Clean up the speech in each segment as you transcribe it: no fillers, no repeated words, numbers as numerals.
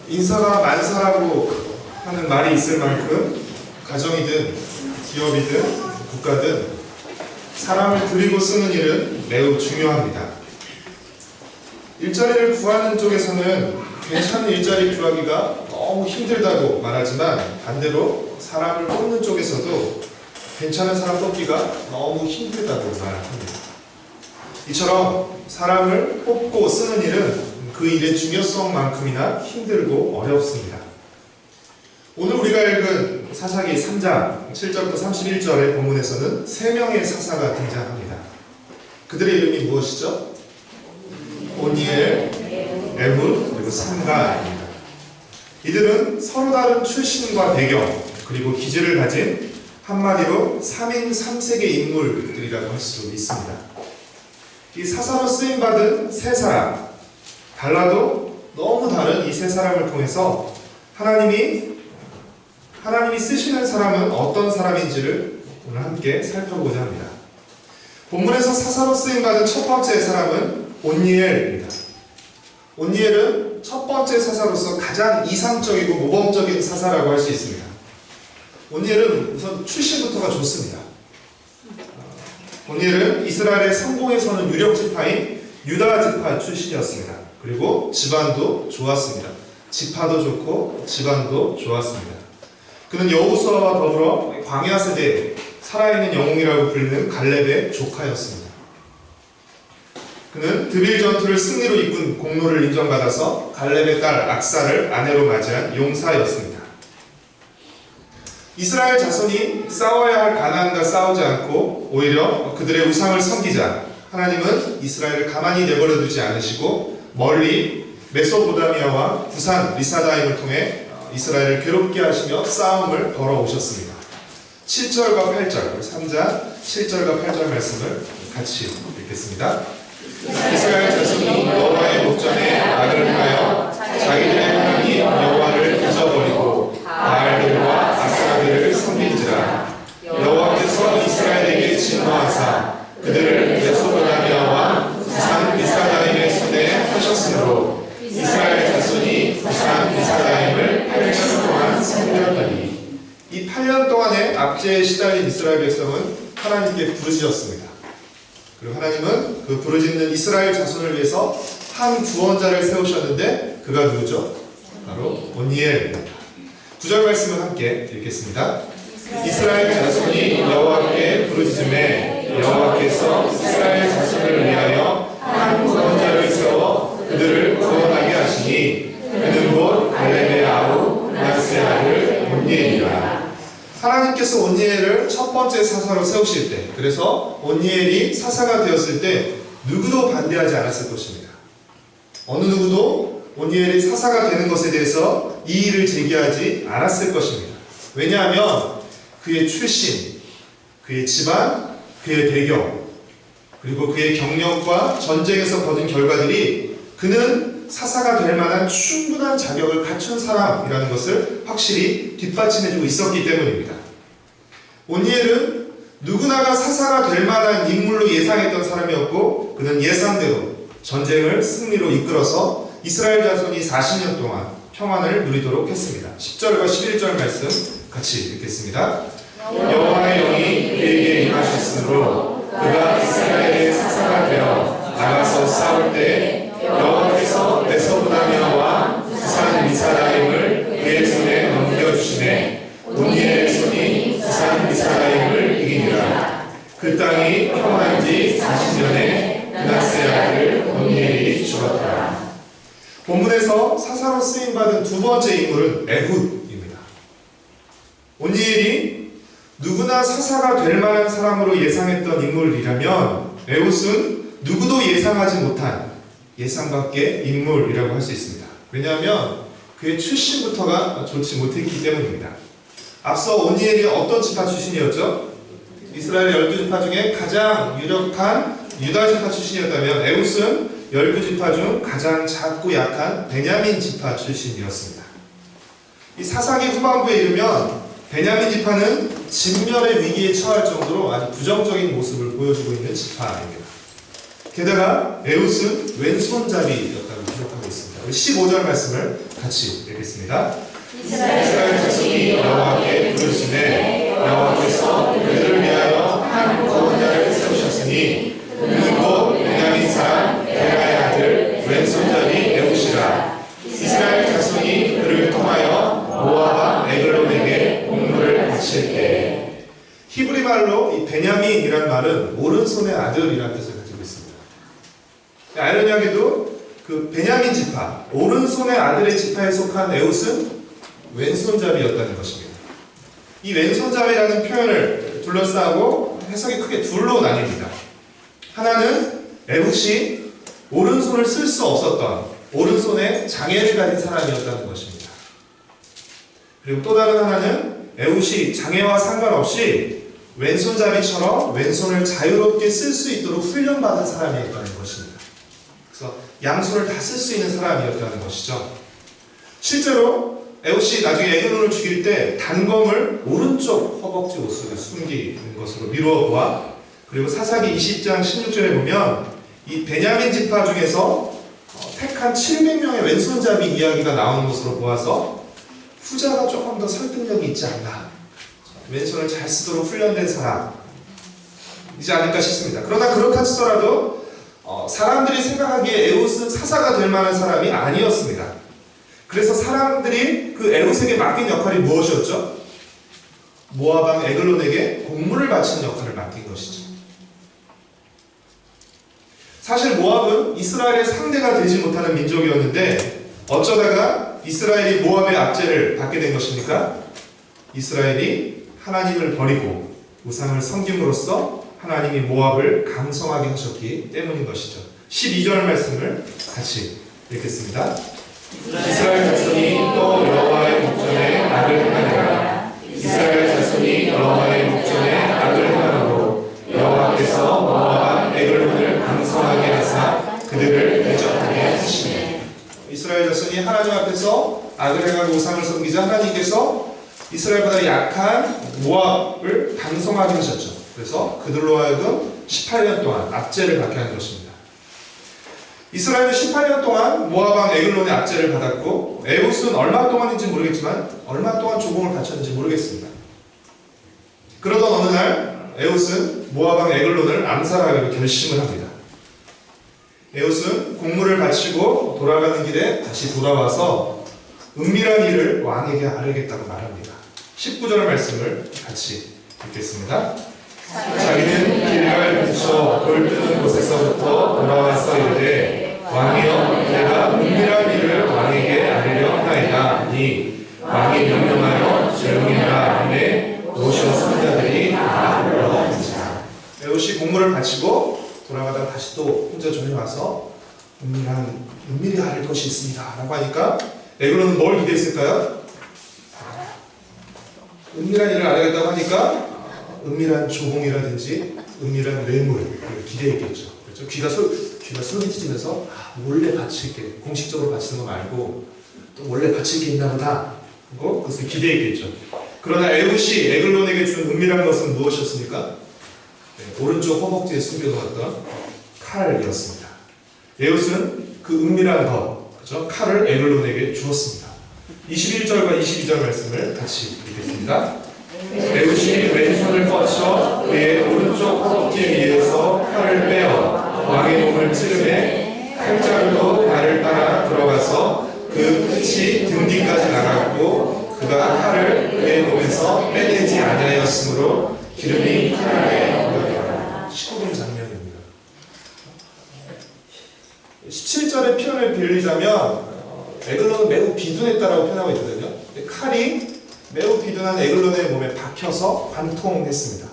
인사가 만사라고 하는 말이 있을 만큼 가정이든 기업이든 국가든 사람을 들이고 쓰는 일은 매우 중요합니다. 일자리를 구하는 쪽에서는 괜찮은 일자리 구하기가 너무 힘들다고 말하지만, 반대로 사람을 뽑는 쪽에서도 괜찮은 사람 뽑기가 너무 힘들다고 말합니다. 이처럼 사람을 뽑고 쓰는 일은 그 일의 중요성만큼이나 힘들고 어렵습니다. 오늘 우리가 읽은 사사기 3장 7절부터 31절의 본문에서는 3명의 사사가 등장합니다. 그들의 이름이 무엇이죠? 오니엘, 에훗, 그리고 삼가입니다. 이들은 서로 다른 출신과 배경, 그리고 기질을 가진 한마디로 3인 3색의 인물들이라고 할 수 있습니다. 이 사사로 쓰임받은 세 사람, 달라도 너무 다른 이 세 사람을 통해서 하나님이 쓰시는 사람은 어떤 사람인지를 오늘 함께 살펴보고자 합니다. 본문에서 사사로 쓰임받은 첫 번째 사람은 온니엘입니다. 온니엘은 첫 번째 사사로서 가장 이상적이고 모범적인 사사라고 할 수 있습니다. 온니엘은 우선 출신부터가 좋습니다. 온니엘은 이스라엘의 성공에 서는 유력 지파인 유다 지파 출신이었습니다. 그리고 집안도 좋았습니다. 지파도 좋고 집안도 좋았습니다. 그는 여호수아와 더불어 광야 세대에 살아있는 영웅이라고 불리는 갈렙의 조카였습니다. 그는 드빌 전투를 승리로 이끈 공로를 인정받아서 갈렙의 딸 악사를 아내로 맞이한 용사였습니다. 이스라엘 자손이 싸워야 할 가나안과 싸우지 않고 오히려 그들의 우상을 섬기자 하나님은 이스라엘을 가만히 내버려 두지 않으시고 멀리 메소포타미아와 부산 리사다임을 통해 이스라엘을 괴롭게 하시며 싸움을 걸어오셨습니다. 7절과 8절, 3장 7절과 8절 말씀을 같이 읽겠습니다. 이스라엘 자손이 여호와의 목전에 악을 행하여 자기들의 하나님 여호와를 잊어버리고 바알들과 아스라들을 섬긴지라. 여호와께서 이스라엘에게 진노하사 그들을 메소포타미아와 부산 리사다임의 손에 하셨으므로 이스라엘 자손이 부산 리사다임을 8년 동안 섬겼더니, 이 8년 동안의 압제에 시달린 이스라엘 백성은 하나님께 부르짖었습니다. 그리고 하나님은 그 부르짖는 이스라엘 자손을 위해서 한 구원자를 세우셨는데 그가 누구죠? 바로 온니엘입니다. 9절 말씀을 함께 읽겠습니다. 이스라엘 자손이 여호와께 부르짖음에 여호와께서 이스라엘 자손을 위하여 한 구원자를 세워 그들을 구원하게 하시니 그는 곧 갈렙의 아우 므낫세의 아들 온니엘이라. 하나님께서 온니엘을 첫 번째 사사로 세우실 때, 그래서 온니엘이 사사가 되었을 때 누구도 반대하지 않았을 것입니다. 어느 누구도 온니엘이 사사가 되는 것에 대해서 이의를 제기하지 않았을 것입니다. 왜냐하면 그의 출신, 그의 집안, 그의 배경, 그리고 그의 경력과 전쟁에서 거둔 결과들이 그는 사사가 될 만한 충분한 자격을 갖춘 사람이라는 것을 확실히 뒷받침해주고 있었기 때문입니다. 온니엘은 누구나가 사사가 될 만한 인물로 예상했던 사람이었고, 그는 예상대로 전쟁을 승리로 이끌어서 이스라엘 자손이 40년 동안 평안을 누리도록 했습니다. 10절과 11절 말씀 같이 읽겠습니다. 여호와의 영이 그에게 임하셨으므로 그가 이스라엘의 사사가 되어 나가서 싸울 때 여호와께서 메소포타미아와 부산 리사다임을 그의 손에 넘겨주시매 온니엘의 손이 부산 리사다임을 이기니라. 그 땅이 평안한 지 40년에 므낫세의 아들 온니엘이 죽었더라. 본문에서 사사로 쓰임받은 두 번째 인물은 에훗입니다. 온니엘이 누구나 사사가 될 만한 사람으로 예상했던 인물이라면 에훗은 누구도 예상하지 못한 예상 밖의 인물이라고 할 수 있습니다. 왜냐하면 그의 출신부터가 좋지 못했기 때문입니다. 앞서 온니엘이 어떤 지파 출신이었죠? 이스라엘 12지파 중에 가장 유력한 유다 지파 출신이었다면 에훗은 12지파 중 가장 작고 약한 베냐민 지파 출신이었습니다. 이 사사기 후반부에 이르면 베냐민 지파는 진멸의 위기에 처할 정도로 아주 부정적인 모습을 보여주고 있는 지파입니다. 게다가 에훗은 왼손잡이였다고 기록하고 있습니다. 15절 말씀을 같이 읽겠습니다. 이스라엘 자손이 여호와께 부르시되 여호와께서 그들을 위하여 한 구원자를 세우셨으니 그는 곧 베냐민 사람 베라의 아들 왼손잡이 에웃이라. 이스라엘 자손이 그를 통하여 모압 왕 에글론에게 공물을 바칠 때. 히브리 말로 이 베냐민이란 말은 오른손의 아들이라는 뜻을 가지고 있습니다. 아이러니하게도 그 베냐민 지파, 오른손의 아들의 지파에 속한 에웃은 왼손잡이였다는 것입니다. 이 왼손잡이라는 표현을 둘러싸고 해석이 크게 둘로 나뉩니다. 하나는 에웃이 오른손을 쓸 수 없었던 오른손에 장애를 가진 사람이었다는 것입니다. 그리고 또 다른 하나는 에웃이 장애와 상관없이 왼손잡이처럼 왼손을 자유롭게 쓸 수 있도록 훈련받은 사람이었다는 것입니다. 그래서 양손을 다 쓸 수 있는 사람이었다는 것이죠. 실제로 에웃이 나중에 에글론을 죽일 때 단검을 오른쪽 허벅지 옷속에 숨기는 것으로 미루어 보아, 그리고 사사기 20장 16절에 보면 이 베냐민 지파 중에서 택한 700명의 왼손잡이 이야기가 나오는 것으로 보아서 후자가 조금 더 설득력이 있지 않나, 왼손을 잘 쓰도록 훈련된 사람이지 않을까 싶습니다. 그러나 그렇다 치더라도 사람들이 생각하기에 에웃은 사사가 될 만한 사람이 아니었습니다. 그래서 사람들이 그 에웃에게 맡긴 역할이 무엇이었죠? 모압 왕 에글론에게 공물을 바치는 역할을 맡긴 것이죠. 사실 모압은 이스라엘의 상대가 되지 못하는 민족이었는데 어쩌다가 이스라엘이 모압의 압제를 받게 된 것입니까? 이스라엘이 하나님을 버리고 우상을 섬김으로써 하나님이 모압을 강성하게 하셨기 때문인 것이죠. 12절 말씀을 같이 읽겠습니다. 이스라엘 자손이 또 여호와의 목전에 악을 행하니라. 이스라엘 자손이 여호와의 목전에 악을 행하므로 여호와께서 모압 왕 에글론을 강성하게 하사 그들을 대적하게 하시니. 이스라엘 자손이 하나님 앞에서 악을 행하고 우상을 섬기자 하나님께서 이스라엘보다 약한 모압을 강성하게 하셨죠. 그래서 그들로 하여금 18년 동안 압제를 받게 하는 것입니다. 이스라엘은 18년 동안 모압 왕 에글론의 압제를 받았고 에웃은 얼마 동안인지 모르겠지만 얼마 동안 조공을 바쳤는지 모르겠습니다. 그러던 어느 날 에웃은 모압 왕 에글론을 암살하기로 결심을 합니다. 에웃은 공물을 바치고 돌아가는 길에 다시 돌아와서 은밀한 일을 왕에게 아뢰겠다고 말합니다. 19절 말씀을 같이 읽겠습니다. 자기는 길갈 근처 돌 뜨는 곳에서부터 돌아와서 이르되 왕이여 내가 은밀한 일을 왕에게 아뢰려 하나이다니 왕이 명령하여 조용히 하라 하매 모셔 선자들이 다 불러온지라. 에웃이 공물을 바치고 돌아가다가 다시 또 혼자 전에 와서 은밀히 아뢰 것이 있습니다 라고 하니까 에글론은 뭘 기대했을까요? 은밀한 일을 아뢰겠다고 하니까 은밀한 조공이라든지 은밀한 뇌물을 기대했겠죠. 그렇죠? 귀가 솔깃해지면서 몰래 바칠게, 공식적으로 바치는 거 말고 또 몰래 바칠 게 있나 보다 하고 그것을 기대했겠죠. 그러나 에웃이 에글론에게 준 은밀한 것은 무엇이었습니까? 네, 오른쪽 허벅지에 숨겨놓았던 칼이었습니다. 에웃은 그 은밀한 것, 그렇죠? 칼을 에글론에게 주었습니다. 21절과 22절 말씀을 같이 읽겠습니다. 에웃이 왼손을 뻗쳐 그의 오른쪽 허벅지 위에서 칼을 빼어 왕의 몸을 찌르매 칼자루도 발을 따라 들어가서 그 끝이 등 뒤까지 나갔고 그가 칼을 그의 몸에서 빼내지 아니하였으므로 기름이 칼 아래 묻었더라. 19분 장면입니다. 17절의 표현을 빌리자면 에글론은 매우 비둔했다라고 표현하고 있거든요. 칼이 매우 비둔한 에글론의 몸에 박혀서 관통했습니다.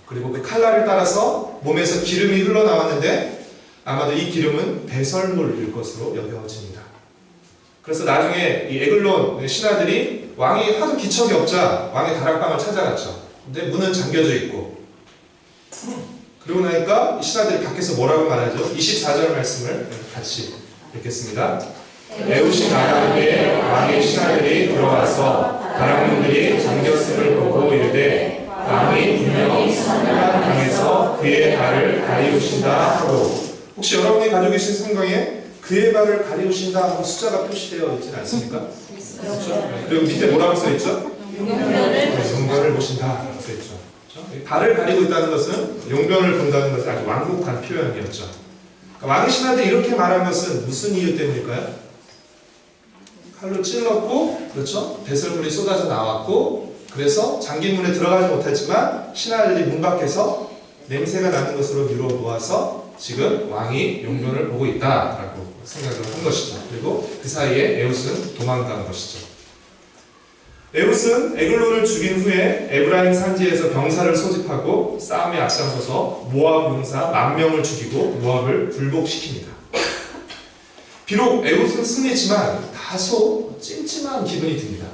그리고 그 칼날을 따라서 몸에서 기름이 흘러나왔는데 아마도 이 기름은 배설물일 것으로 여겨집니다. 그래서 나중에 이 에글론 신하들이 왕이 하도 기척이 없자 왕의 다락방을 찾아갔죠. 근데 문은 잠겨져 있고 그러고 나니까 이 신하들이 밖에서 뭐라고 말하죠? 24절 말씀을 같이 읽겠습니다. 에웃이 나가는데 왕의 신하들이 들어와서 다락문들이 잠겼음을 보고 이르되 왕이 분명히 성난 강에서 그의 발을 가리우신다 하고. 혹시 여러분이 가지고 계신 성경에 그의 발을 가리우신다 하고 숫자가 표시되어 있지는 않습니까? 그렇죠? 그리고 밑에 뭐라고 써있죠? 용변을 보신다 라고 써있죠. 그렇죠? 발을 가리고 있다는 것은 용변을 본다는 것은 아주 완곡한 표현이었죠. 그러니까 왕이 신하들이 이렇게 말한 것은 무슨 이유 때문일까요? 칼로 찔렀고, 그렇죠? 배설물이 쏟아져 나왔고, 그래서 잠긴문에 들어가지 못했지만 신하들이 문 밖에서 냄새가 나는 것으로 미루어 놓아서 지금 왕이 용변을 보고 있다라고 생각을 한 것이죠. 그리고 그 사이에 에웃은 도망간 것이죠. 에웃은 에글론을 죽인 후에 에브라임 산지에서 병사를 소집하고 싸움에 앞장서서 모압 용사 10,000명을 죽이고 모압을 굴복시킵니다. 비록 에웃은 승리했지만 다소 찜찜한 기분이 듭니다.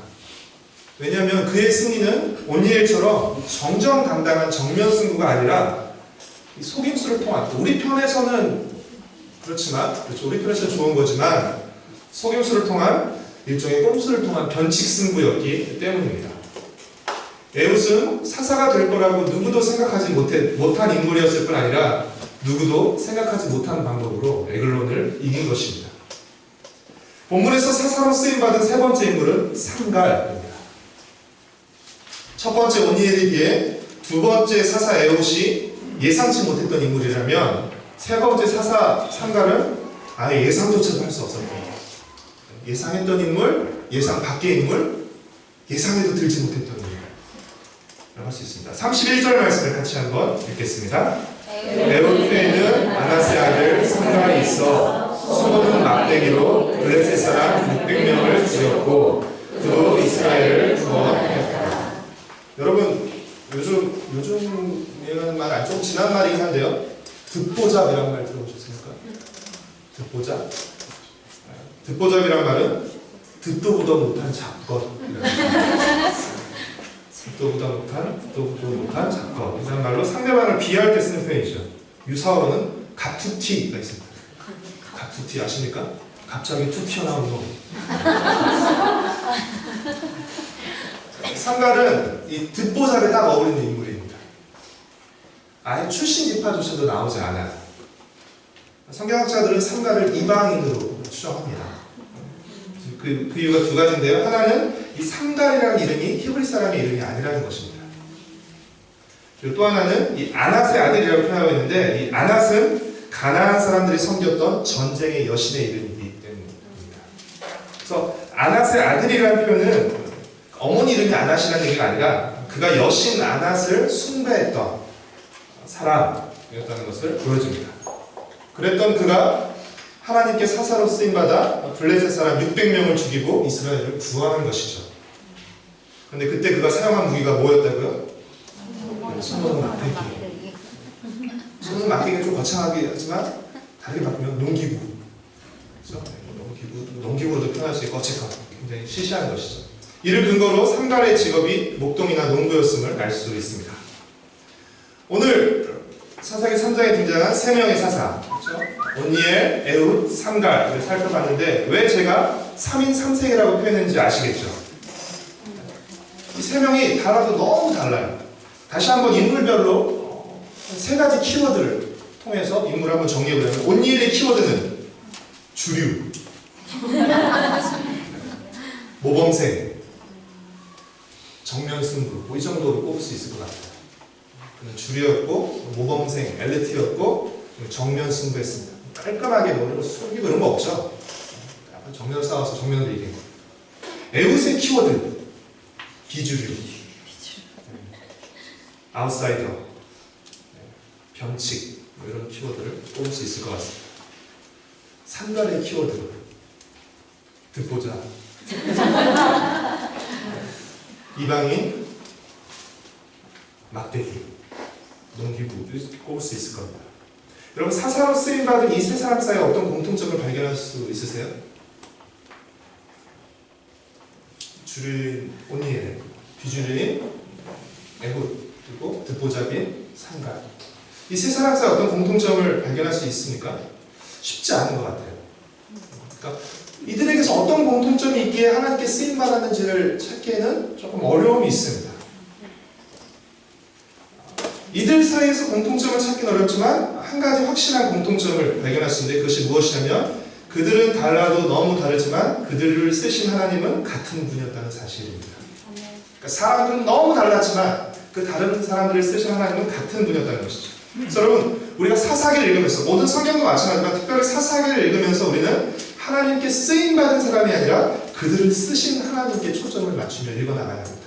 왜냐하면 그의 승리는 온니엘처럼 정정당당한 정면 승부가 아니라 속임수를 통한, 우리 편에서는 그렇지만, 그렇죠, 우리 편에서는 좋은 거지만 속임수를 통한 일종의 꼼수를 통한 변칙 승부였기 때문입니다. 에웃은 사사가 될 거라고 누구도 생각하지 못한 인물이었을 뿐 아니라 누구도 생각하지 못한 방법으로 에글론을 이긴 것입니다. 본문에서 사사로 쓰임받은 세 번째 인물은 상갈입니다. 첫 번째 온니엘에 비해 두 번째 사사 에웃이 예상치 못했던 인물이라면 세 번째 사사 상갈은 아예 예상조차도 할 수 없었던 겁니다. 예상했던 인물, 예상 밖의 인물, 예상에도 들지 못했던 인물이라고 할 수 있습니다. 31절 말씀을 같이 한번 읽겠습니다. 에웃 후에는 아나세 아들 상갈이 있어 수놓은 막대기로 블레셋 사람 600명을 죽였고 그로 이스라엘을 구원하였다. 여러분 요즘에는 말 안 좀 지난 말이긴 한데요. 듣보잡이라는 말 들어보셨습니까? 듣보잡? 듣보잡이란 말은 듣도 보도 못한 잡것이라는 듣도 보도 못한 잡것 이라는 말로 상대방을 비하할 때 쓰는 표현이죠. 유사어로는 갑투티가 있습니다. 갑투티 아십니까? 갑자기 툭 튀어나온 놈. 상갈은 이 듣보잡에 딱 어울리는 인물입니다. 아예 출신 지파조차도 나오지 않아요. 성경학자들은 상갈을 이방인으로 추정합니다. 그 이유가 두 가지인데요. 하나는 이 상갈이라는 이름이 히브리 사람의 이름이 아니라는 것입니다. 그리고 또 하나는 이 아낫의 아들이라고 표현하고 있는데 이 아낫은 가나안 사람들이 섬겼던 전쟁의 여신의 이름이기 때문입니다. 그래서 아낫의 아들이라는 표현은 어머니 이름이 아낫이라는 얘기가 아니라 그가 여신 아낫을 숭배했던 사람이었다는 것을 보여줍니다. 그랬던 그가 하나님께 사사로 쓰임받아 블레셋 사람 600명을 죽이고 이스라엘을 구원한 것이죠. 그런데 그때 그가 사용한 무기가 뭐였다고요? 손으로 막대기. 손으로 막대기가 좀 거창하게 하지만 다르게 바꾸면 농기구. 그렇죠? 농기구로도 표현할 수 있고 어쨌건 굉장히 시시한 것이죠. 이를 근거로 상갈의 직업이 목동이나 농부였음을 알 수 있습니다. 오늘 사사기 3장에 등장한 세 명의 사사, 그렇죠? 온니엘, 에웃, 상갈을 살펴봤는데 왜 제가 3인 3색이라고 표현했는지 아시겠죠? 이 세 명이 달라도 너무 달라요. 다시 한번 인물별로 세 가지 키워드를 통해서 인물을 한번 정리해보자면 온니엘의 키워드는 주류, 모범생, 정면승부 뭐 이 정도로 꼽을 수 있을 것 같아요. 그는 주류였고 모범생, 엘리트였고 정면승부했습니다. 깔끔하게 뭐 이런 숨기고 이런 거 없죠. 정면 싸워서 정면으로 이긴 거. 에웃의 키워드 비주류, 아웃사이더, 변칙 뭐 이런 키워드를 꼽을 수 있을 것 같습니다. 상갈의 키워드 듣보자, 이방인, 막대기, 농기구 꼽을 수 있을 겁니다. 여러분 사사로 쓰임받은 이 세 사람 사이에 어떤 공통점을 발견할 수 있으세요? 주류인 온니엘, 비주류인 에훗, 그리고 듣보잡인 상갈. 이 세 사람 사이에 어떤 공통점을 발견할 수 있습니까? 쉽지 않은 것 같아요. 그러니까 이들에게서 어떤 공통점이 있기에 하나님께 쓰임받았는지를 찾기에는 조금 어려움이 있습니다. 이들 사이에서 공통점을 찾기는 어렵지만 한 가지 확실한 공통점을 발견할 수 있는데 그것이 무엇이냐면 그들은 달라도 너무 다르지만 그들을 쓰신 하나님은 같은 분이었다는 사실입니다. 그러니까 사람들은 너무 달랐지만 그 다른 사람들을 쓰신 하나님은 같은 분이었다는 것이죠. 그래서 여러분, 우리가 사사기를 읽으면서, 모든 성경도 마찬가지지만 특별히 사사기를 읽으면서 우리는 하나님께 쓰임받은 사람이 아니라 그들을 쓰신 하나님께 초점을 맞추며 읽어나가야 합니다.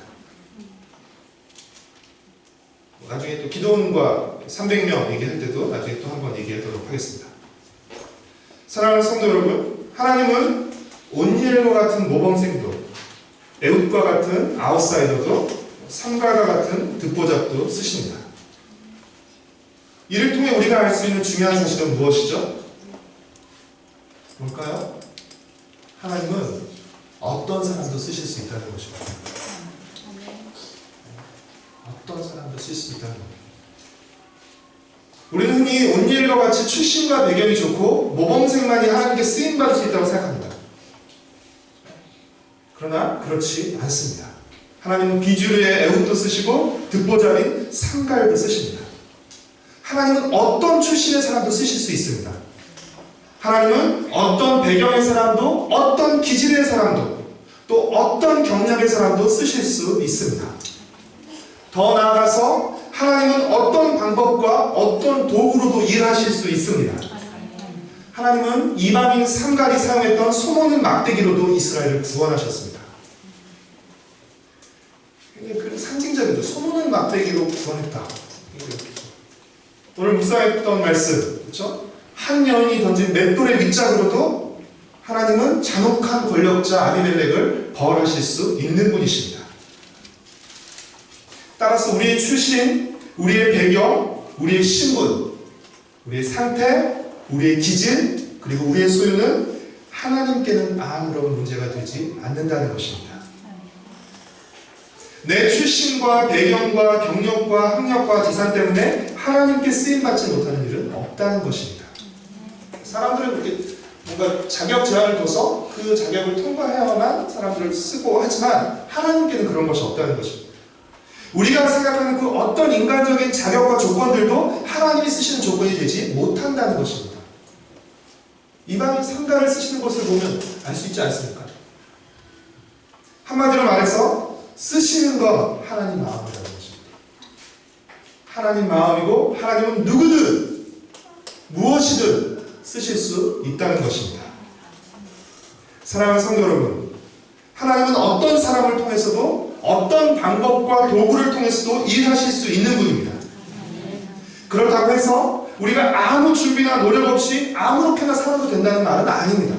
나중에 또 기도원과 300명 얘기할 때도 나중에 또 한번 얘기하도록 하겠습니다. 사랑하는 성도 여러분, 하나님은 온니엘과 같은 모범생도, 에웃과 같은 아웃사이더도, 삼가가 같은 듣보잡도 쓰십니다. 이를 통해 우리가 알 수 있는 중요한 사실은 무엇이죠? 뭘까요? 하나님은 어떤 사람도 쓰실 수 있다는 것입니다. 어떤 사람도 쓸 수 있다는 겁니다. 우리는 흔히 온니엘과 같이 출신과 배경이 좋고 모범생만이 하나님께 쓰임받을 수 있다고 생각합니다. 그러나 그렇지 않습니다. 하나님은 비주류의 에웃도 쓰시고 듣보잡인 삼갈도 쓰십니다. 하나님은 어떤 출신의 사람도 쓰실 수 있습니다. 하나님은 어떤 배경의 사람도, 어떤 기질의 사람도, 또 어떤 경력의 사람도 쓰실 수 있습니다. 더 나아가서 하나님은 어떤 방법과 어떤 도구로도 일하실 수 있습니다. 하나님은 이방인 삼갈이 사용했던 소모는 막대기로도 이스라엘을 구원하셨습니다. 굉장히 상징적이죠. 소모는 막대기로 구원했다. 오늘 묵상했던 말씀, 그렇죠? 한 여인이 던진 맷돌의 윗짝으로도 하나님은 잔혹한 권력자 아비멜렉을 벌하실 수 있는 분이십니다. 따라서 우리의 출신, 우리의 배경, 우리의 신분, 우리의 상태, 우리의 기질, 그리고 우리의 소유는 하나님께는 아무런 문제가 되지 않는다는 것입니다. 내 출신과 배경과 경력과 학력과 재산 때문에 하나님께 쓰임받지 못하는 일은 없다는 것입니다. 사람들은 그렇게 뭔가 자격 제한을 둬서 그 자격을 통과해야만 사람들을 쓰고 하지만 하나님께는 그런 것이 없다는 것입니다. 우리가 생각하는 그 어떤 인간적인 자격과 조건들도 하나님이 쓰시는 조건이 되지 못한다는 것입니다. 이방인 삼가를 쓰시는 것을 보면 알 수 있지 않습니까? 한마디로 말해서 쓰시는 건 하나님 마음이라는 것입니다. 하나님 마음이고 하나님은 누구든 무엇이든 쓰실 수 있다는 것입니다. 사랑하는 성도 여러분, 하나님은 어떤 사람을 통해서도 어떤 방법과 도구를 통해서도 일하실 수 있는 분입니다. 그렇다고 해서 우리가 아무 준비나 노력 없이 아무렇게나 살아도 된다는 말은 아닙니다.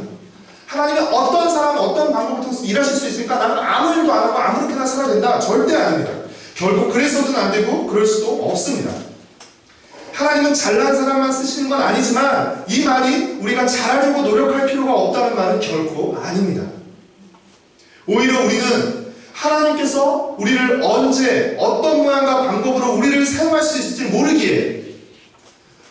하나님이 어떤 사람, 어떤 방법을 통해서 일하실 수 있으니까 나는 아무 일도 안 하고 아무렇게나 살아도 된다. 절대 아닙니다. 결국 그래서는 안 되고 그럴 수도 없습니다. 하나님은 잘난 사람만 쓰시는 건 아니지만 이 말이 우리가 잘하려고 노력할 필요가 없다는 말은 결코 아닙니다. 오히려 우리는 하나님께서 우리를 언제 어떤 모양과 방법으로 우리를 사용할 수 있을지 모르기에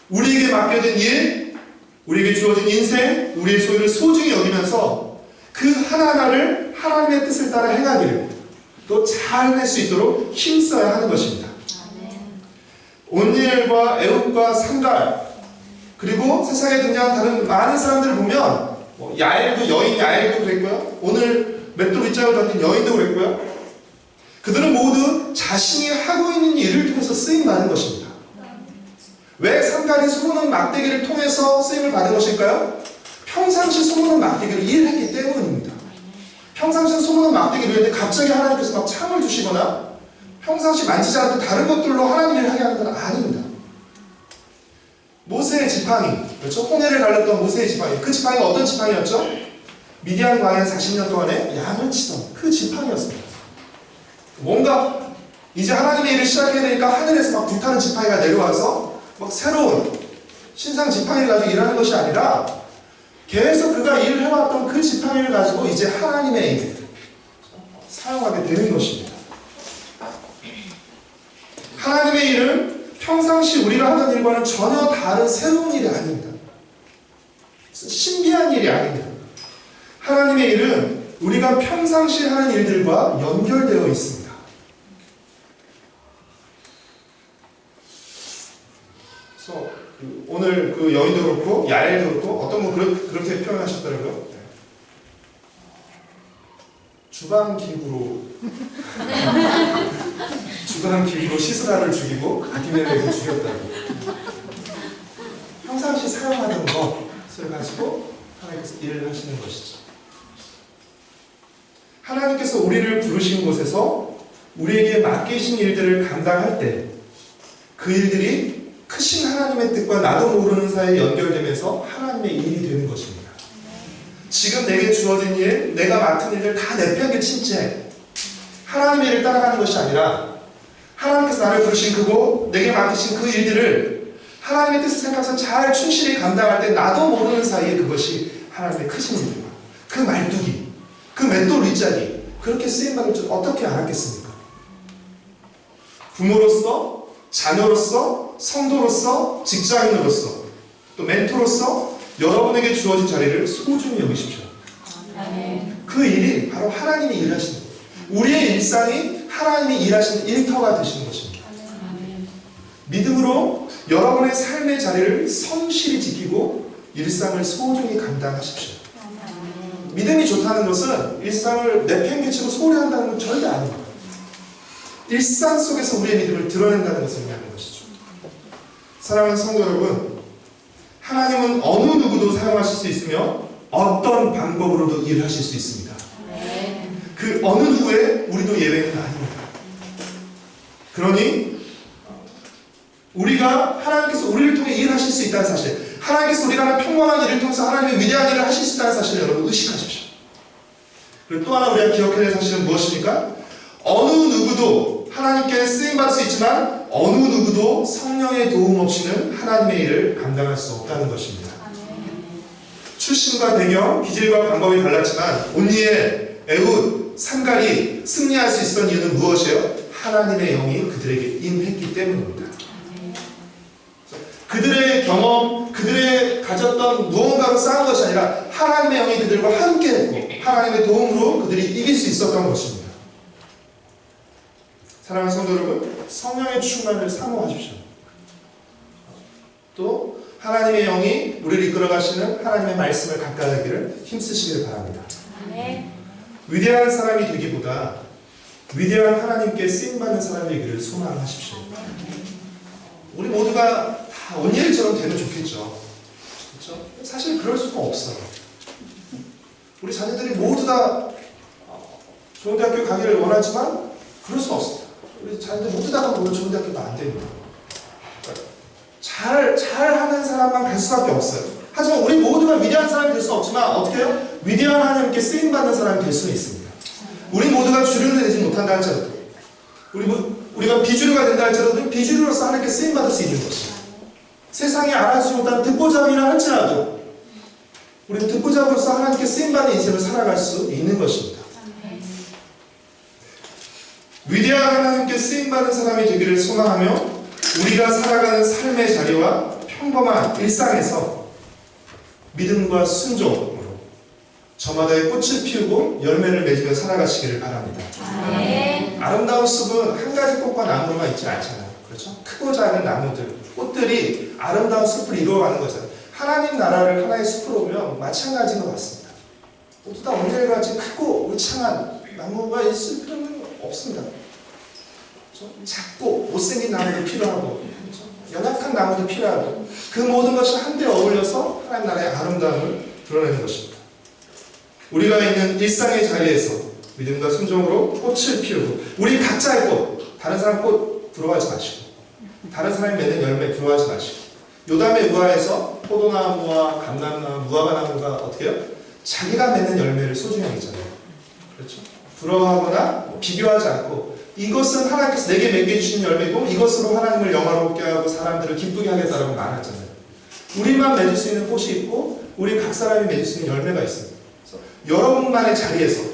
우리에게 맡겨진 일, 우리에게 주어진 인생, 우리의 소유를 소중히 여기면서 그 하나하나를 하나님의 뜻을 따라 행하기를 또 잘 해낼 수 있도록 힘써야 하는 것입니다. 온니엘과 에웃과 삼갈, 그리고 세상에 등장한 다른 많은 사람들을 보면 야엘도, 여인 야엘도 그랬고요, 오늘 맷돌 윗장을 던진 여인도 그랬고요, 그들은 모두 자신이 하고 있는 일을 통해서 쓰임받은 것입니다. 왜 삼갈이 소모는 막대기를 통해서 쓰임을 받은 것일까요? 평상시 소모는 막대기로 일했기 때문입니다. 평상시 소모는 막대기로 했는데 갑자기 하나님께서 막 창을 주시거나 평상시 만지지 않던 다른 것들로 하나님 일을 하게 하는 건 아닙니다. 모세의 지팡이, 그렇죠? 홍해를 갈렸던 모세의 지팡이, 그 지팡이가 어떤 지팡이였죠? 미디안 광야 40년 동안에 양을 치던 그 지팡이였습니다. 뭔가 이제 하나님의 일을 시작해야 되니까 하늘에서 막 불타는 지팡이가 내려와서 막 새로운 신상 지팡이를 가지고 일하는 것이 아니라 계속 그가 일을 해왔던 그 지팡이를 가지고 이제 하나님의 일을 사용하게 되는 것입니다. 하나님의 일은 평상시 우리가 하던 일과는 전혀 다른 새로운 일이 아닙니다. 신비한 일이 아닙니다. 하나님의 일은 우리가 평상시 하는 일들과 연결되어 있습니다. 그래서 오늘 그 여인도 그렇고 야엘도 그렇고 어떤 분 그렇게 표현하셨더라고요. 주방 기구로 시스라를 죽이고 아비멜렉을 죽였다고. 평상시 사용하는 것을 가지고 하나님께서 일을 하시는 것이죠. 하나님께서 우리를 부르신 곳에서 우리에게 맡기신 일들을 감당할 때 그 일들이 크신 하나님의 뜻과 나도 모르는 사이에 연결되면서 하나님의 일이 되는 것입니다. 지금 내게 주어진 일, 내가 맡은 일을 다 내팽개친 채 하나님의 일을 따라가는 것이 아니라 하나님께서 나를 부르신 그곳, 내게 맡기신 그 일들을 하나님의 뜻을 생각해서 잘 충실히 감당할 때 나도 모르는 사이에 그것이 하나님의 크신 일과 그 말뚝이, 그 맷돌 윗자리 그렇게 쓰임받을 줄 어떻게 알았겠습니까? 부모로서, 자녀로서, 성도로서, 직장인으로서, 또 멘토로서 여러분에게 주어진 자리를 소중히 여기십시오. 그 일이 바로 하나님이 일하시는 거예요. 우리의 일상이 하나님이 일하시는 일터가 되시는 것입니다. 믿음으로 여러분의 삶의 자리를 성실히 지키고 일상을 소중히 감당하십시오. 믿음이 좋다는 것은 일상을 내팽개치고 소홀히 한다는 건 절대 아닙니다. 일상 속에서 우리의 믿음을 드러낸다는 것을 의미하는 것이죠. 사랑하는 성도 여러분, 하나님은 어느 누구도 사용하실 수 있으며 어떤 방법으로도 일하실 수 있습니다. 그 어느 누구에 우리도 예외는 아닙니다. 그러니 우리가 하나님께서 우리를 통해 일하실 수 있다는 사실, 하나님께서 우리가 하는 평범한 일을 통해서 하나님의 위대한 일을 하실 수 있다는 사실을 여러분 의식하십시오. 그리고 또 하나 우리가 기억해야 될 사실은 무엇입니까? 어느 누구도 하나님께 쓰임받을 수 있지만 어느 누구도 성령의 도움 없이는 하나님의 일을 감당할 수 없다는 것입니다. 출신과 배경, 기질과 방법이 달랐지만 온니엘, 에훗, 삼갈이 승리할 수 있었던 이유는 무엇이에요? 하나님의 영이 그들에게 임했기 때문입니다. 그들의 경험, 그들의 가졌던 무언가로 쌓은 것이 아니라 하나님의 영이 그들과 함께 했고 하나님의 도움으로 그들이 이길 수 있었던 것입니다. 사랑하는 성도 여러분, 성령의 충만을 사모하십시오. 또 하나님의 영이 우리를 이끌어 가시는 하나님의 말씀을 가까이 하기를 힘쓰시길 바랍니다. 위대한 사람이 되기보다 위대한 하나님께 쓰임받는 사람이 되기를 소망하십시오. 우리 모두가 다 온니엘처럼 되면 좋겠죠. 그렇죠? 사실 그럴 수가 없어요. 우리 자녀들이 모두 다 좋은 대학교 가기를 원하지만 그럴 수가 없습니다. 우리 자녀들 모두 다 가면 좋은 대학교가 안 됩니다. 잘하는 사람만 갈 수밖에 없어요. 하지만 우리 모두가 위대한 사람이 될 수는 없지만 어떻게 해요? 위대한 하나님께 쓰임받는 사람이 될 수는 있습니다. 우리 모두가 주류는 되지 못한다 할지라도 우리가 비주류가 된다 할지라도 비주류로서 하나님께 쓰임받을 수 있는 것이죠. 세상이 알아주지 못하는 듣보잡이라 할지라도 우리는 듣보잡으로서 하나님께 쓰임받는 인생을 살아갈 수 있는 것입니다. 위대한 하나님께 쓰임받는 사람이 되기를 소망하며 우리가 살아가는 삶의 자리와 평범한 일상에서 믿음과 순종으로 저마다의 꽃을 피우고 열매를 맺으며 살아가시기를 바랍니다. 아름다운 숲은 한 가지 꽃과 나무로만 있지 않잖아요. 그렇죠? 크고 작은 나무들, 꽃들이 아름다운 숲을 이루어가는 거잖아요. 하나님 나라를 하나의 숲으로 보면 마찬가지인 것 같습니다. 모두 다 온니엘같이 크고 울창한 나무가 있을 필요는 없습니다. 그렇죠? 작고 못생긴 나무도 필요하고 그렇죠? 연약한 나무도 필요하고 그 모든 것이 한데 어울려서 하나님 나라의 아름다움을 드러내는 것입니다. 우리가 있는 일상의 자리에서 믿음과 순종으로 꽃을 피우고 우리 각자의 꽃, 다른 사람 꽃 부러워하지 마시고 다른 사람이 맺는 열매 부러워하지 마시고 요담의 우화에서 포도나무와 감람나무, 무화과나무가 어떻게 해요? 자기가 맺는 열매를 소중히 여기잖아요. 그렇죠? 부러워하거나 비교하지 않고 이것은 하나님께서 내게 맺게 주신 열매고 이것으로 하나님을 영화롭게 하고 사람들을 기쁘게 하겠다라고 말하잖아요. 우리만 맺을 수 있는 꽃이 있고 우리 각 사람이 맺을 수 있는 열매가 있습니다. 그래서 여러분만의 자리에서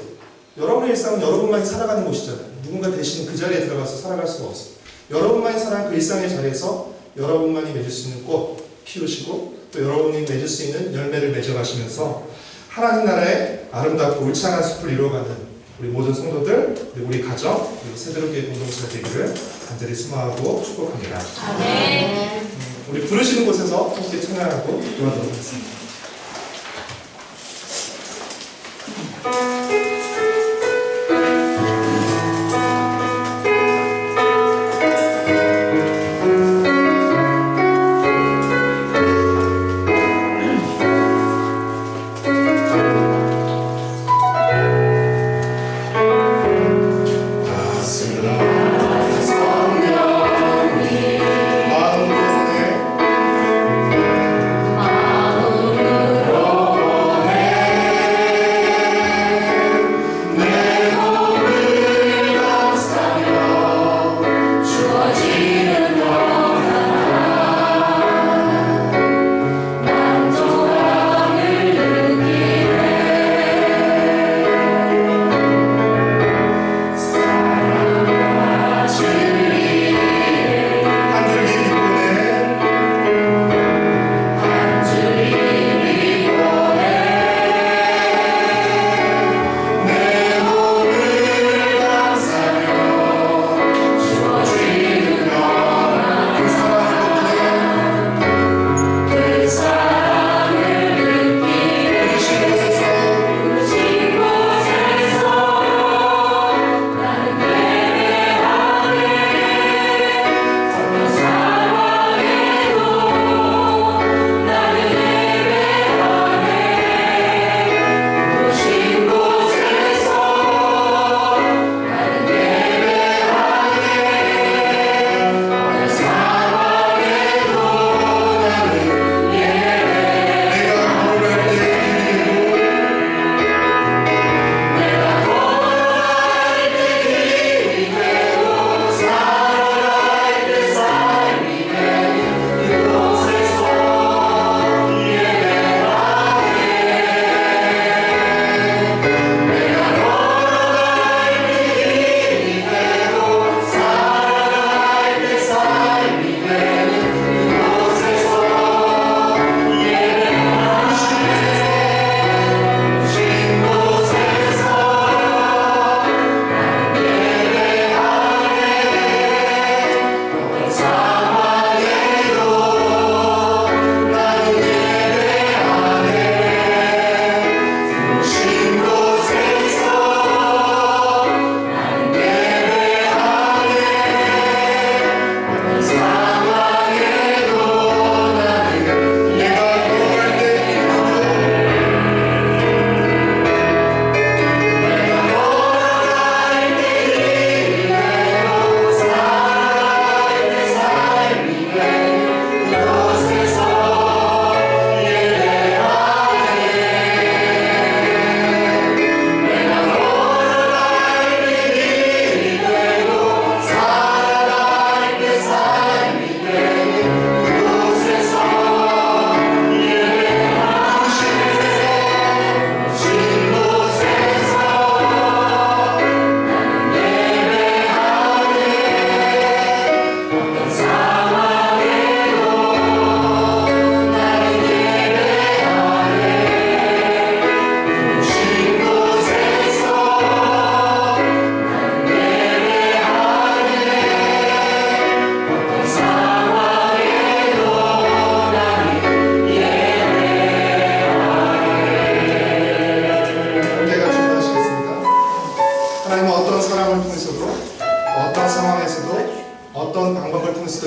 여러분의 일상은 여러분만이 살아가는 곳이잖아요. 누군가 대신 그 자리에 들어가서 살아갈 수가 없습니다. 여러분만이 살아가는 그 일상의 자리에서 여러분만이 맺을 수 있는 꽃 피우시고 또 여러분이 맺을 수 있는 열매를 맺어가시면서 하나님 나라의 아름답고 울창한 숲을 이루어가는 우리 모든 성도들, 그리고 우리 가정, 그리고 새드롭게 공동체가 되기를 간절히 소망하고 축복합니다. 아멘. 우리 부르시는 곳에서 함께 찬양하고 도와드리도록 하겠습니다.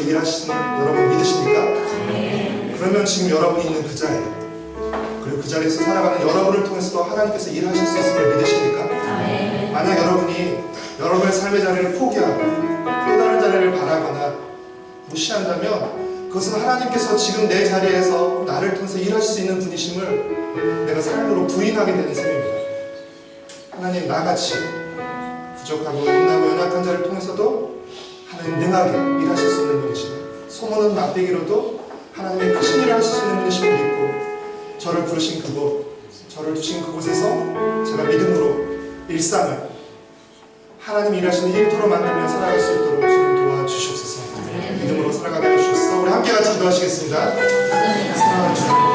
일하시는 여러분 믿으십니까? 그러면 지금 여러분이 있는 그 자리에, 그리고 그 자리에서 살아가는 여러분을 통해서도 하나님께서 일하실 수 있음을 믿으십니까? 만약 여러분이 여러분의 삶의 자리를 포기하고 또 다른 자리를 바라거나 무시한다면 그것은 하나님께서 지금 내 자리에서 나를 통해서 일하실 수 있는 분이심을 내가 삶으로 부인하게 되는 셈입니다. 하나님, 나같이 부족하고 못나고 연약한 자를 통해서도 하나님 능하게 일하실 수 있는 분이시며, 소문은 맛배기로도 하나님의 크신 일을 하실 수 있는 분이심을 믿고 저를 부르신 그곳, 저를 두신 그곳에서 제가 믿음으로 일상을 하나님 일하시는 일터로 만들며 살아갈 수 있도록 주님 도와주시옵소서. 믿음으로 살아가게 해주셔서 우리 함께 같이 기도하시겠습니다. 사랑하는 주님,